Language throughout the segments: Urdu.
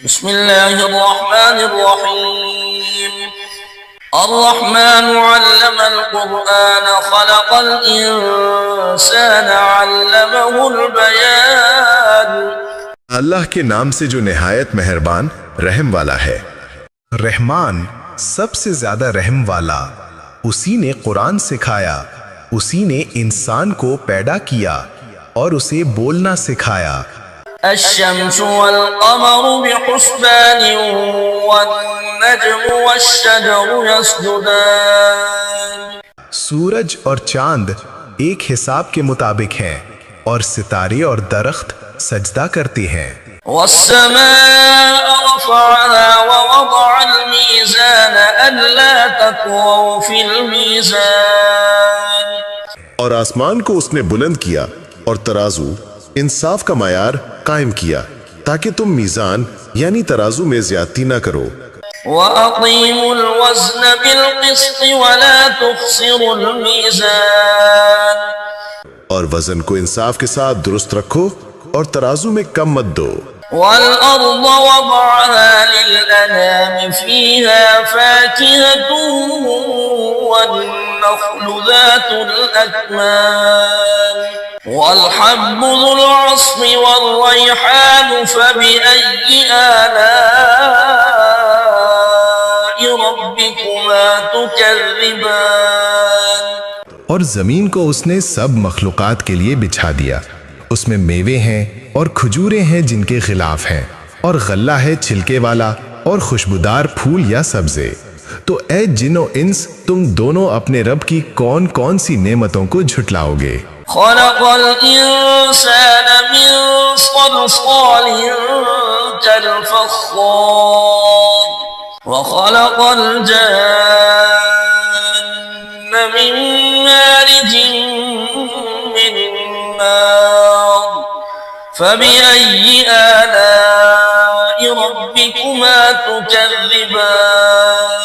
بسم اللہ الرحمن الرحیم الرحمن علم القرآن خلق الانسان علمہ البیان۔ اللہ کے نام سے جو نہایت مہربان رحم والا ہے۔ رحمان سب سے زیادہ رحم والا، اسی نے قرآن سکھایا، اسی نے انسان کو پیدا کیا اور اسے بولنا سکھایا۔ الشمس والقمر بحسبان والنجم والشجر يسجدان۔ سورج اور چاند ایک حساب کے مطابق ہیں اور ستارے اور درخت سجدہ کرتے ہیں۔ والسماء رفعها ووضع الميزان ألا تطغوا في الميزان۔ اور آسمان کو اس نے بلند کیا اور ترازو انصاف کا معیار قائم کیا تاکہ تم میزان یعنی ترازو میں زیادتی نہ کرو۔ وَأَقِيمُوا الْوَزْنَ بِالْقِسْطِ وَلَا تُخْسِرُوا الْمِيزَانَ۔ اور وزن کو انصاف کے ساتھ درست رکھو اور ترازو میں کم مت دو۔ وَالْأَرْضَ وَضَعَهَا لِلْأَنَامِ فِيهَا فَاكِهَةٌ وَالنَّخْلُ ذَاتُ الْأَكْمَامِ وَالْحَبُّ ذُو الْعَصْفِ وَالرَّيْحَانُ فَبِأَيِّ آلَاءِ رَبِّكُمَا تُكَذِّبَانِ۔ اور زمین کو اس نے سب مخلوقات کے لیے بچھا دیا، اس میں میوے ہیں اور کھجورے ہیں جن کے غلاف ہیں، اور غلہ ہے چھلکے والا اور خوشبودار پھول یا سبزے۔ تو اے جن و انس، تم دونوں اپنے رب کی کون کون سی نعمتوں کو جھٹلاؤ گے؟ خلق الانسان من صلصال كالفخار وخلق الجان من مارج من نار فبأي آلاء ربكما تكذبان۔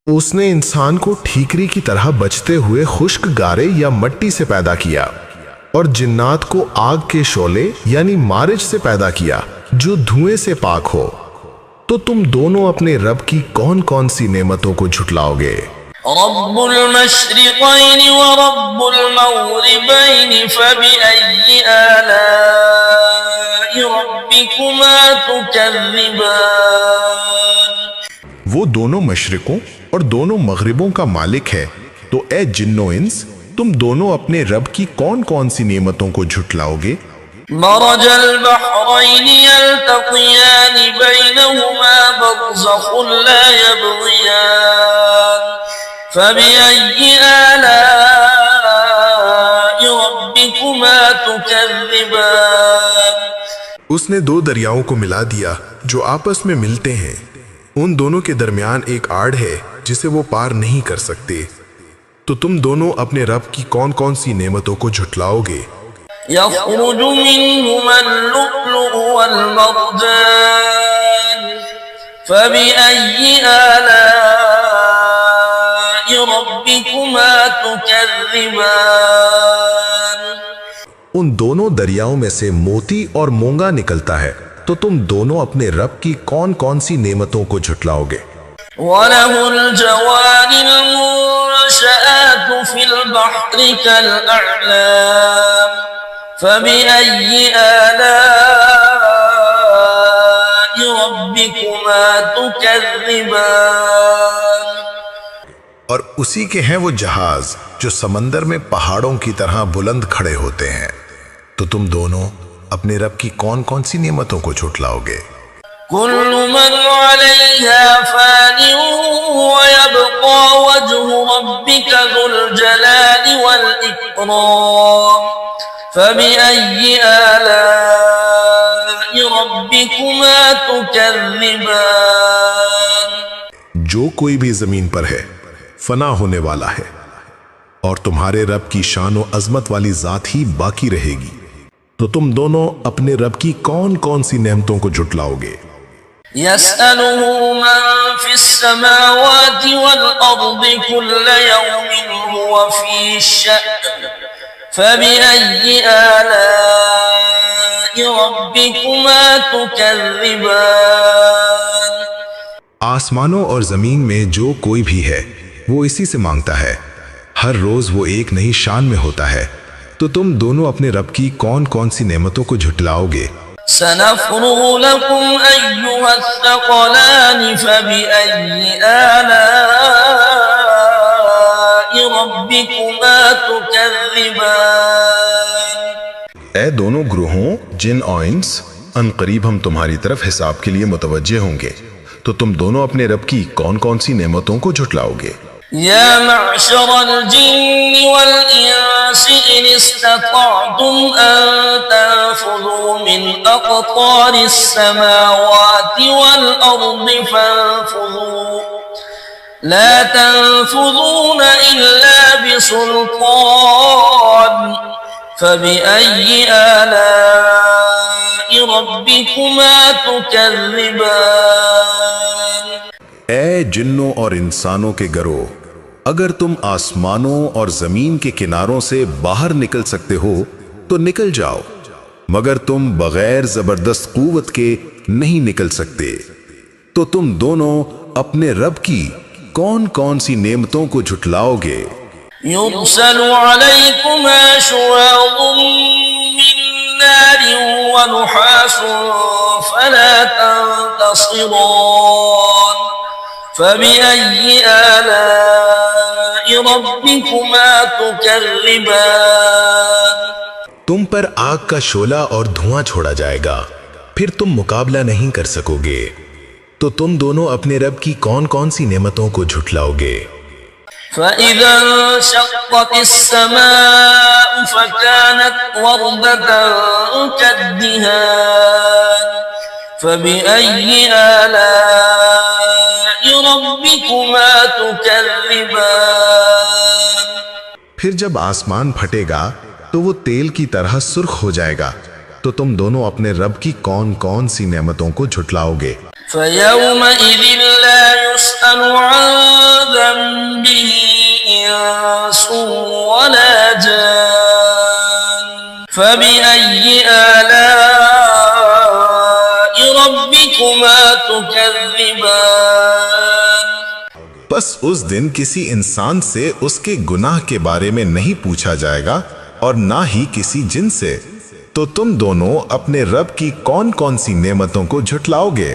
اس نے انسان کو ٹھیکری کی طرح بچتے ہوئے خشک گارے یا مٹی سے پیدا کیا، اور جنات کو آگ کے شعلے یعنی مارج سے پیدا کیا جو دھوئیں سے پاک ہو۔ تو تم دونوں اپنے رب کی کون کون سی نعمتوں کو جھٹلاؤ گے؟ رب المشرقین ورب المغربین فبأي آلاء ربكما تكذبان۔ وہ دونوں مشرقوں اور دونوں مغربوں کا مالک ہے، تو اے جن و انس، تم دونوں اپنے رب کی کون کون سی نعمتوں کو جھٹلاؤ گے؟ مرج البحرین یلتقیان بینہما برزخ لا یبغیان فبأي آلاء ربكما تكذبان۔ اس نے دو دریاؤں کو ملا دیا جو آپس میں ملتے ہیں، ان دونوں کے درمیان ایک آڑ ہے جسے وہ پار نہیں کر سکتے، تو تم دونوں اپنے رب کی کون کون سی نعمتوں کو جھٹلاؤ گے؟ یخرج منہما اللؤلؤ والمرجان فبأي آلاء ربكما تكذبان۔ ان دونوں دریاؤں میں سے موتی اور مونگا نکلتا ہے، تو تم دونوں اپنے رب کی کون کون سی نعمتوں کو جھٹلاؤ گے؟ وَلَهُ الْجَوَارِ الْمُنشَآتُ فِي الْبَحْرِ كَالْأَعْلَامِ فَبِأَيِّ آلَاءِ رَبِّكُمَا تُكَذِّبَانِ۔ اور اسی کے ہیں وہ جہاز جو سمندر میں پہاڑوں کی طرح بلند کھڑے ہوتے ہیں، تو تم دونوں اپنے رب کی کون کون سی نعمتوں کو جھٹلاؤ گے؟ كل من عليها فان ويبقى وجه ربك ذو الجلال والإكرام فبأي آلاء ربكما تكذبان۔ جو کوئی بھی زمین پر ہے فنا ہونے والا ہے، اور تمہارے رب کی شان و عظمت والی ذات ہی باقی رہے گی، تو تم دونوں اپنے رب کی کون کون سی نعمتوں کو جھٹلاؤ گے؟ يسأله من في السماوات والأرض كل يوم هو في شأن فبأي آلاء ربكما تكذبان آسمانوں اور زمین میں جو کوئی بھی ہے وہ اسی سے مانگتا ہے، ہر روز وہ ایک نئی شان میں ہوتا ہے، تو تم دونوں اپنے رب کی کون کون سی نعمتوں کو جھٹلاؤ گے؟ سنفرغ لكم أيها الثقلان فبأي آلاء ربكما تكذبان اے دونوں گروہوں جن اور انس، ان قریب ہم تمہاری طرف حساب کے لیے متوجہ ہوں گے، تو تم دونوں اپنے رب کی کون کون سی نعمتوں کو جھٹلاؤ گے؟ يا معشر الجن والإنس إن استطعتم أن تنفذوا من أقطار السماوات والأرض فانفذوا لا تنفذون إلا بسلطان فبأي آلاء ربكما تكذبان اے جنوں اور انسانوں کے گروہ، اگر تم آسمانوں اور زمین کے کناروں سے باہر نکل سکتے ہو تو نکل جاؤ، مگر تم بغیر زبردست قوت کے نہیں نکل سکتے، تو تم دونوں اپنے رب کی کون کون سی نعمتوں کو جھٹلاؤ گے؟ يرسل عليكما شواظ من نار ونحاس فلا تنتصران فبأي آلاء ربكما تكذبان تم پر آگ کا شعلہ اور دھواں چھوڑا جائے گا، پھر تم مقابلہ نہیں کر سکو گے، تو تم دونوں اپنے رب کی کون کون سی نعمتوں کو جھٹلاؤ گے؟ فإذا انشقت السماء فكانت وردة كالدهان فبأي آلاء ربكما تكذبان پھر جب آسمان پھٹے گا تو وہ تیل کی طرح سرخ ہو جائے گا، تو تم دونوں اپنے رب کی کون کون سی نعمتوں کو جھٹلاؤ گے؟ فيومئذ لا يسأل عن ذنبه إنس ولا جان فبأي آلاء ربكما تكذبان بس اس دن کسی انسان سے اس کے گناہ کے بارے میں نہیں پوچھا جائے گا اور نہ ہی کسی جن سے، تو تم دونوں اپنے رب کی کون کون سی نعمتوں کو جھٹلاؤ گے؟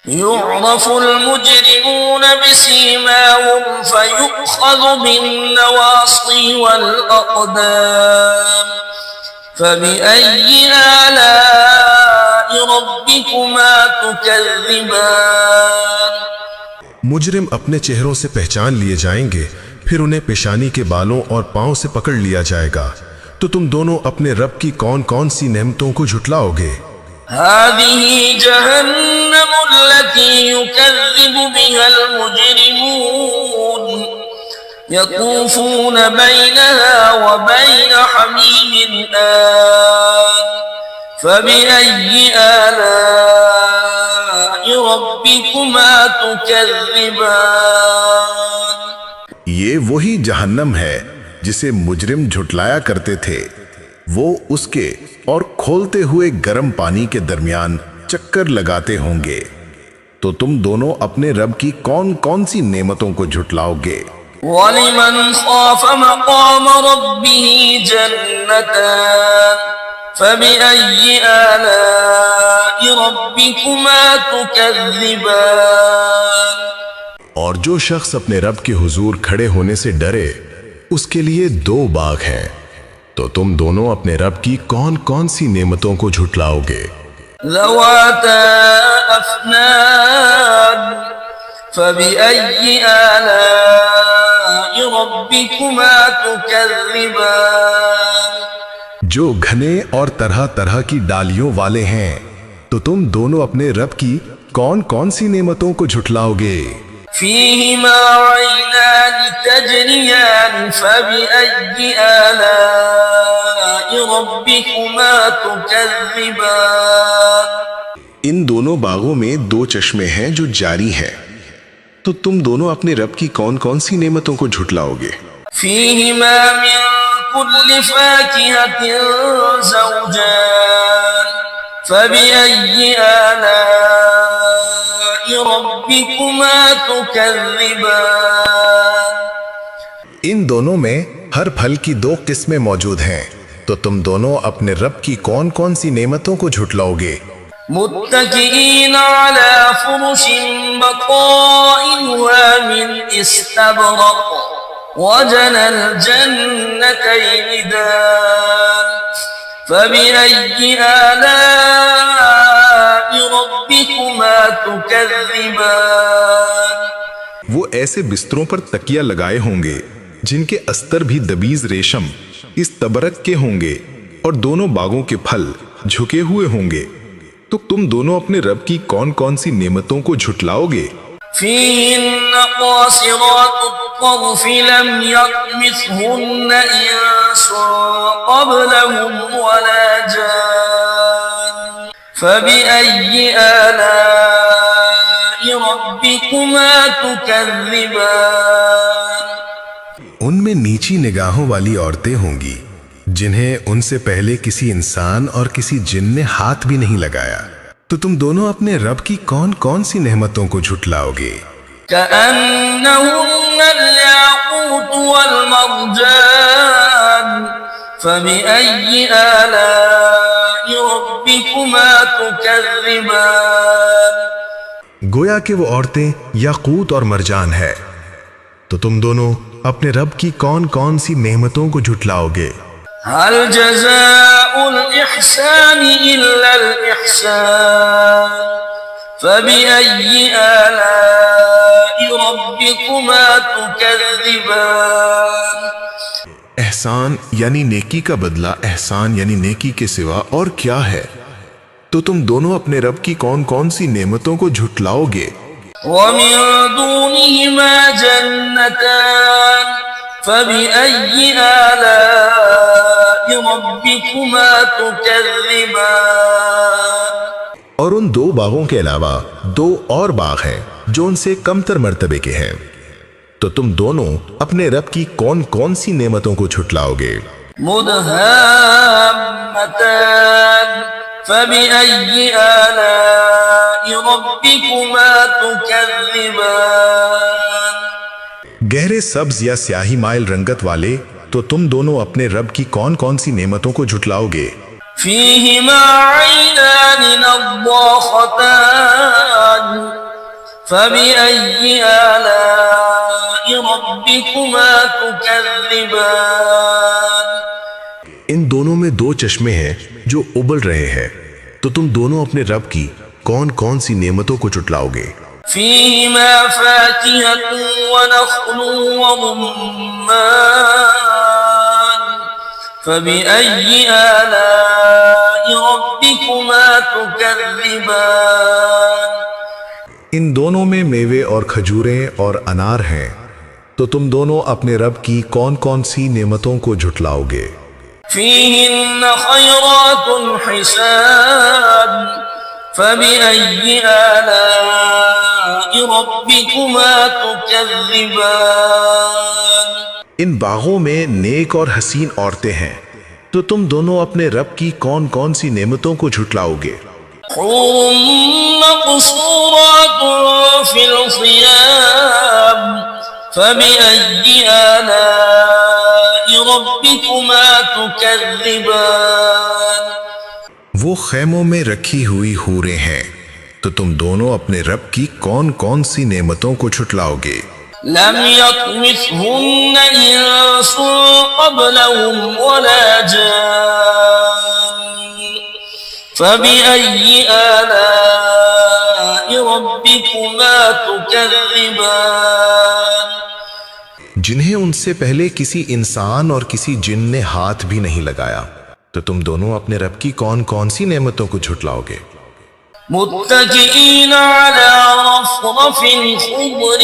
يعرف المجرمون بسيماهم فيؤخذ بالنواصي والأقدام فبأي آلاء ربكما تكذبان مجرم اپنے چہروں سے پہچان لیے جائیں گے، پھر انہیں پیشانی کے بالوں اور پاؤں سے پکڑ لیا جائے گا، تو تم دونوں اپنے رب کی کون کون سی نعمتوں کو جھٹلاؤ گے؟ هذه جهنم التي يكذب بها المجرمون يطوفون بينها وبين حميم آن فبأي آلاء ربكما تكذبان یہ وہی جہنم ہے جسے مجرم جھٹلایا کرتے تھے، وہ اس کے اور کھولتے ہوئے گرم پانی کے درمیان چکر لگاتے ہوں گے، تو تم دونوں اپنے رب کی کون کون سی نعمتوں کو جھٹلاؤ گے؟ وَلِمَنْ خَافَ مَقَامَ رَبِّهِ جَنَّتَانِ فَبِأَيِّ آلَاءِ رَبِّكُمَا تُكَذِّبَانِ اور جو شخص اپنے رب کے حضور کھڑے ہونے سے ڈرے، اس کے لیے دو باغ ہیں، تو تم دونوں اپنے رب کی کون کون سی نعمتوں کو جھٹلاؤ گے؟ ذواتا افنان فبأي آلاء ربكما تكذبان جو گھنے اور طرح طرح کی ڈالیوں والے ہیں، تو تم دونوں اپنے رب کی کون کون سی نعمتوں کو جھٹلاؤ گے؟ فيهما عينان تجريان فبأي آلاء ربكما تكذبان ان دونوں باغوں میں دو چشمے ہیں جو جاری ہیں، تو تم دونوں اپنے رب کی کون کون سی نعمتوں کو جھٹلاؤ گے؟ فيهما من كل فاكهة زوجان فبأي آلاء ربكما تكذبان ان دونوں میں ہر پھل کی دو قسمیں موجود ہیں، تو تم دونوں اپنے رب کی کون کون سی نعمتوں کو جھٹلاؤ گے؟ متكئين على فرش بطائنها من استبرق وجنى الجنتين دان فبأي آلاء ربكما تكذبان وہ ایسے بستروں پر تکیہ لگائے ہوں گے جن کے استر بھی دبیز ریشم استبرق کے ہوں گے، اور دونوں باغوں کے پھل جھکے ہوئے ہوں گے، تو تم دونوں اپنے رب کی کون کون سی نعمتوں کو جھٹلاؤ گے؟ فيهن قاصرات الطرف لم يطمثهن إنس قبلهم ولا جان فبأي آلاء ربكما تكذبان ان میں نیچی نگاہوں والی عورتیں ہوں گی جنہیں ان سے پہلے کسی انسان اور کسی جن نے ہاتھ بھی نہیں لگایا، تو تم دونوں اپنے رب کی کون کون سی نعمتوں کو جھٹلاؤ گے؟ كأنهن الياقوت والمرجان فبأي آلاء ربكما تكذبان گویا کہ وہ عورتیں یاقوت اور مرجان ہے، تو تم دونوں اپنے رب کی کون کون سی نعمتوں کو جھٹلاؤ گے؟ هل جزاء الإحسان إلا الإحسان فبأي آلاء ربكما تكذبان احسان یعنی نیکی کا بدلہ احسان یعنی نیکی کے سوا اور کیا ہے؟ تو تم دونوں اپنے رب کی کون کون سی نعمتوں کو جھٹلاؤ گے؟ ومن دونهما جنتان فبأي آلاء ربكما تكذبان اور ان دو باغوں کے علاوہ دو اور باغ ہیں جو ان سے کمتر مرتبے کے ہیں، تو تم دونوں اپنے رب کی کون کون سی نعمتوں کو جھٹلاؤ گے؟ مدهامتان فبأي آلاء ربكما تكذبان گہرے سبز یا سیاہی مائل رنگت والے، تو تم دونوں اپنے رب کی کون کون سی نعمتوں کو جھٹلاؤ گے؟ فيهما عينان نضاختان فبأي آلاء ربكما تكذبان ان دونوں میں دو چشمے ہیں جو ابل رہے ہیں، تو تم دونوں اپنے رب کی کون کون سی نعمتوں کو جھٹلاؤ گے؟ فيهما فاكهة ونخل ورمان فبأي آلاء ربكما تكذبان ان دونوں میں میوے اور کھجوریں اور انار ہیں، تو تم دونوں اپنے رب کی کون کون سی نعمتوں کو جھٹلاؤ گے؟ فيهن خيرات حسان فبأي آلاء ربكما تكذبان ان باغوں میں نیک اور حسین عورتیں ہیں، تو تم دونوں اپنے رب کی کون کون سی نعمتوں کو جھٹلاؤ گے؟ حور مقصورات في الخيام فبأي آلاء ربكما تكذبان وہ خیموں میں رکھی ہوئی حوریں ہیں، تو تم دونوں اپنے رب کی کون کون سی نعمتوں کو جھٹلاؤ گے؟ لم يطمثهن إنس قبلهم ولا جان فبأي آلاء ربكما تكذبان جنہیں ان سے پہلے کسی انسان اور کسی جن نے ہاتھ بھی نہیں لگایا، تو تم دونوں اپنے رب کی کون کون سی نعمتوں کو جھٹلاؤ گے؟ متكئين على رفرف خضر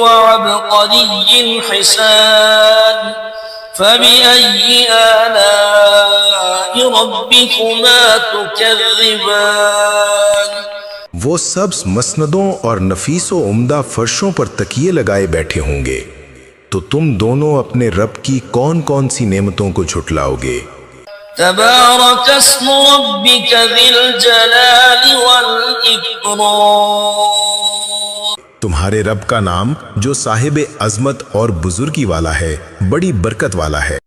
وعبقري حسان فبأي آلاء ربكما تكذبان وہ سبز مسندوں اور نفیس و عمدہ فرشوں پر تکیے لگائے بیٹھے ہوں گے، تو تم دونوں اپنے رب کی کون کون سی نعمتوں کو جھٹلاؤ گے؟ تبارك اسم ربك ذي الجلال والإكرام. تمہارے رب کا نام جو صاحب عظمت اور بزرگی والا ہے، بڑی برکت والا ہے.